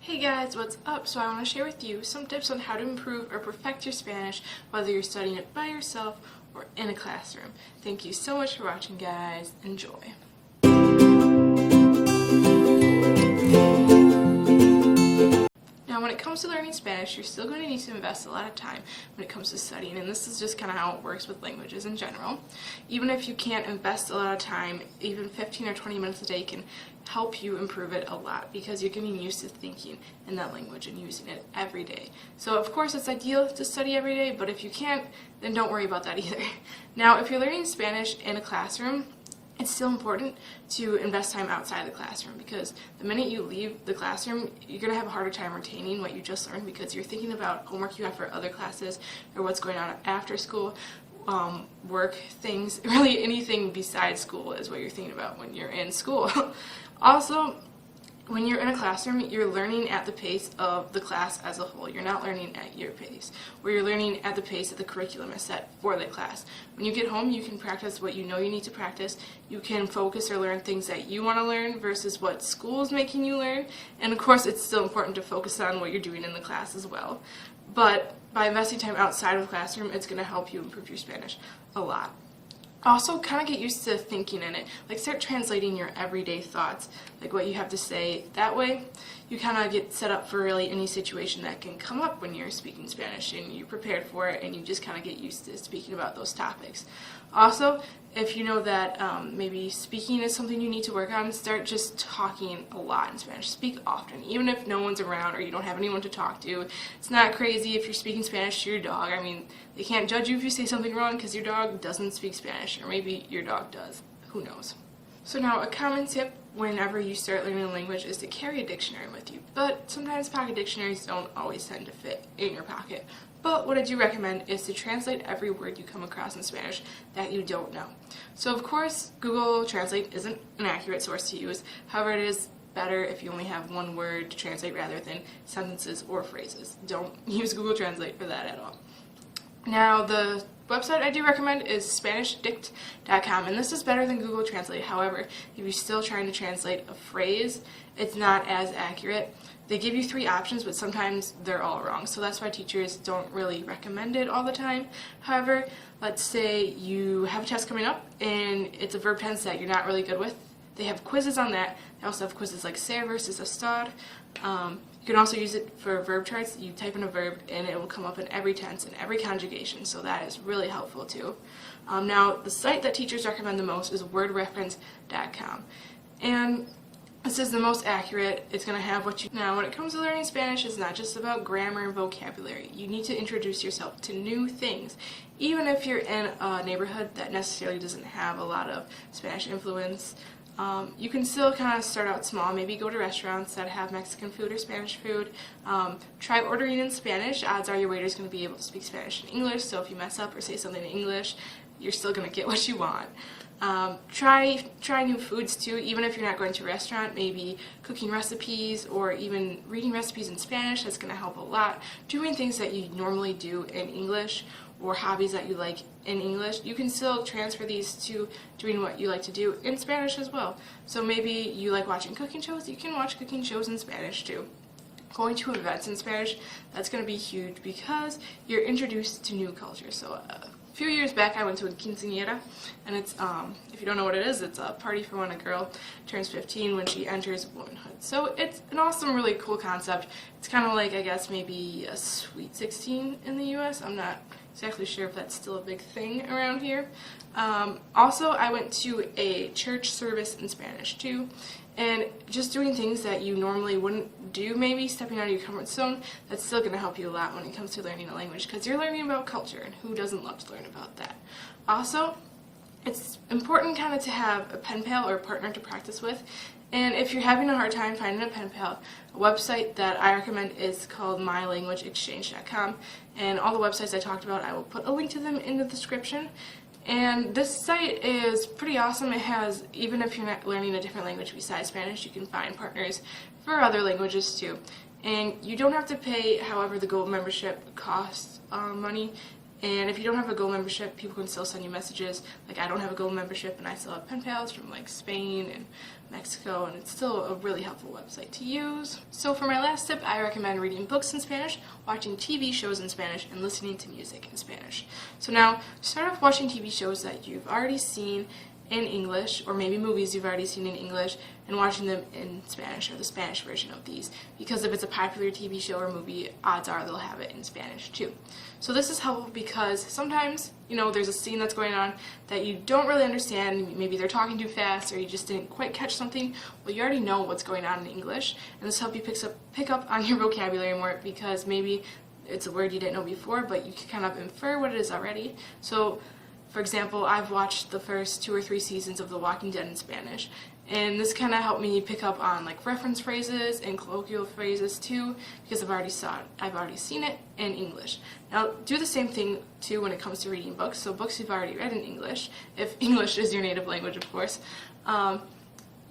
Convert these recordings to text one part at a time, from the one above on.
Hey guys, what's up? So I want to share with you some tips on how to improve or perfect your Spanish, whether you're studying it by yourself or in a classroom. Thank you so much for watching, guys. Enjoy. Now, when it comes to learning Spanish, you're still going to need to invest a lot of time when it comes to studying, and this is just kind of how it works with languages in general. Even if you can't invest a lot of time, even 15 or 20 minutes a day can help you improve it a lot because you're getting used to thinking in that language and using it every day. So of course it's ideal to study every day, but if you can't, then don't worry about that either. Now, if you're learning Spanish in a classroom, it's still important to invest time outside the classroom because the minute you leave the classroom, you're going to have a harder time retaining what you just learned because you're thinking about homework you have for other classes or what's going on after school, work, things, really anything besides school is what you're thinking about when you're in school. Also, when you're in a classroom, you're learning at the pace of the class as a whole. You're not learning at your pace, where you're learning at the pace that the curriculum is set for the class. When you get home, you can practice what you know you need to practice. You can focus or learn things that you want to learn versus what school is making you learn. And of course, it's still important to focus on what you're doing in the class as well. But by investing time outside of the classroom, it's going to help you improve your Spanish a lot. Also, kind of get used to thinking in it. Like, start translating your everyday thoughts, like what you have to say. That way, you kind of get set up for really any situation that can come up when you're speaking Spanish, and you're prepared for it, and you just kind of get used to speaking about those topics. Also, if you know that maybe speaking is something you need to work on, start just talking a lot in Spanish. Speak often, even if no one's around or you don't have anyone to talk to. It's not crazy if you're speaking Spanish to your dog. I mean, they can't judge you if you say something wrong because your dog doesn't speak Spanish, or maybe your dog does. Who knows? So now, a common tip whenever you start learning a language is to carry a dictionary with you. But sometimes pocket dictionaries don't always tend to fit in your pocket. But what I do recommend is to translate every word you come across in Spanish that you don't know. So of course, Google Translate isn't an accurate source to use. However, it is better if you only have one word to translate rather than sentences or phrases. Don't use Google Translate for that at all. Now, the website I do recommend is SpanishDict.com, and this is better than Google Translate. However, if you're still trying to translate a phrase, it's not as accurate. They give you 3 options, but sometimes they're all wrong, so that's why teachers don't really recommend it all the time. However, let's say you have a test coming up, and it's a verb tense that you're not really good with. They have quizzes on that. They also have quizzes like ser versus estar. You can also use it for verb charts. You type in a verb and it will come up in every tense and every conjugation, so that is really helpful too. Now, the site that teachers recommend the most is wordreference.com, and this is the most accurate. It's going to have what you... Now, when it comes to learning Spanish, it's not just about grammar and vocabulary. You need to introduce yourself to new things. Even if you're in a neighborhood that necessarily doesn't have a lot of Spanish influence, you can still kind of start out small. Maybe go to restaurants that have Mexican food or Spanish food. Try ordering in Spanish. Odds are your waiter's going to be able to speak Spanish and English, so if you mess up or say something in English, you're still going to get what you want. Try new foods too, even if you're not going to a restaurant. Maybe cooking recipes or even reading recipes in Spanish. That's going to help a lot. Doing things that you normally do in English or hobbies that you like in English, you can still transfer these to doing what you like to do in Spanish as well. So maybe you like watching cooking shows, you can watch cooking shows in Spanish too. Going to events in Spanish, that's going to be huge because you're introduced to new cultures. So a few years back I went to a quinceañera, and it's, if you don't know what it is, it's a party for when a girl turns 15 when she enters womanhood. So it's an awesome, really cool concept. It's kind of like, I guess, maybe a Sweet 16 in the US. I'm not exactly sure if that's still a big thing around here. Also, I went to a church service in Spanish too, and just doing things that you normally wouldn't do, maybe stepping out of your comfort zone, that's still going to help you a lot when it comes to learning a language, because you're learning about culture, and who doesn't love to learn about that? Also, it's important kind of to have a pen pal or a partner to practice with, and if you're having a hard time finding a pen pal, a website that I recommend is called mylanguageexchange.com, and all the websites I talked about, I will put a link to them in the description. And this site is pretty awesome. It has, even if you're not learning a different language besides Spanish, you can find partners for other languages too. And you don't have to pay, however, the gold membership costs money, And if you don't have a Gold membership, people can still send you messages. Like, I don't have a Gold membership, and I still have pen pals from like Spain and Mexico, and it's still a really helpful website to use. So for my last tip, I recommend reading books in Spanish, watching TV shows in Spanish, and listening to music in Spanish. So now, start off watching TV shows that you've already seen in English, or maybe movies you've already seen in English, and watching them in Spanish, or the Spanish version of these, because if it's a popular TV show or movie, odds are they'll have it in Spanish too. So this is helpful because sometimes, you know, there's a scene that's going on that you don't really understand. Maybe they're talking too fast, or you just didn't quite catch something. Well, you already know what's going on in English, and this helps you pick up on your vocabulary more, because maybe it's a word you didn't know before, but you can kind of infer what it is already. So for example, I've watched the first 2 or 3 seasons of The Walking Dead in Spanish, and this kind of helped me pick up on like reference phrases and colloquial phrases too, because I've already seen it in English. Now do the same thing too when it comes to reading books. So books you've already read in English, if English is your native language, of course, and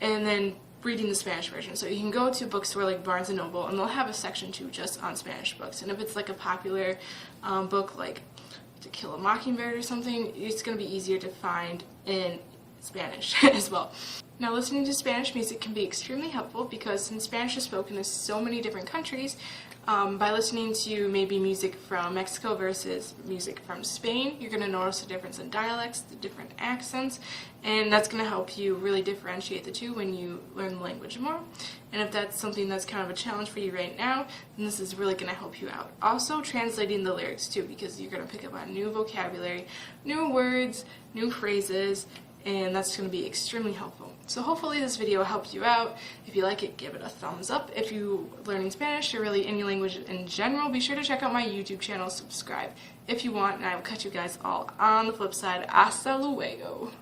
then reading the Spanish version. So you can go to a bookstore like Barnes & Noble, and they'll have a section too just on Spanish books. And if it's like a popular book like To Kill a Mockingbird or something, it's going to be easier to find in Spanish as well. Now, listening to Spanish music can be extremely helpful, because since Spanish is spoken in so many different countries, by listening to maybe music from Mexico versus music from Spain, you're going to notice the difference in dialects, the different accents, and that's going to help you really differentiate the two when you learn the language more. And if that's something that's kind of a challenge for you right now, then this is really going to help you out. Also, translating the lyrics too, because you're going to pick up on new vocabulary, new words, new phrases, and that's going to be extremely helpful. So hopefully this video helped you out. If you like it, give it a thumbs up. If you're learning Spanish or really any language in general, be sure to check out my YouTube channel, subscribe if you want, and I will catch you guys all on the flip side. Hasta luego!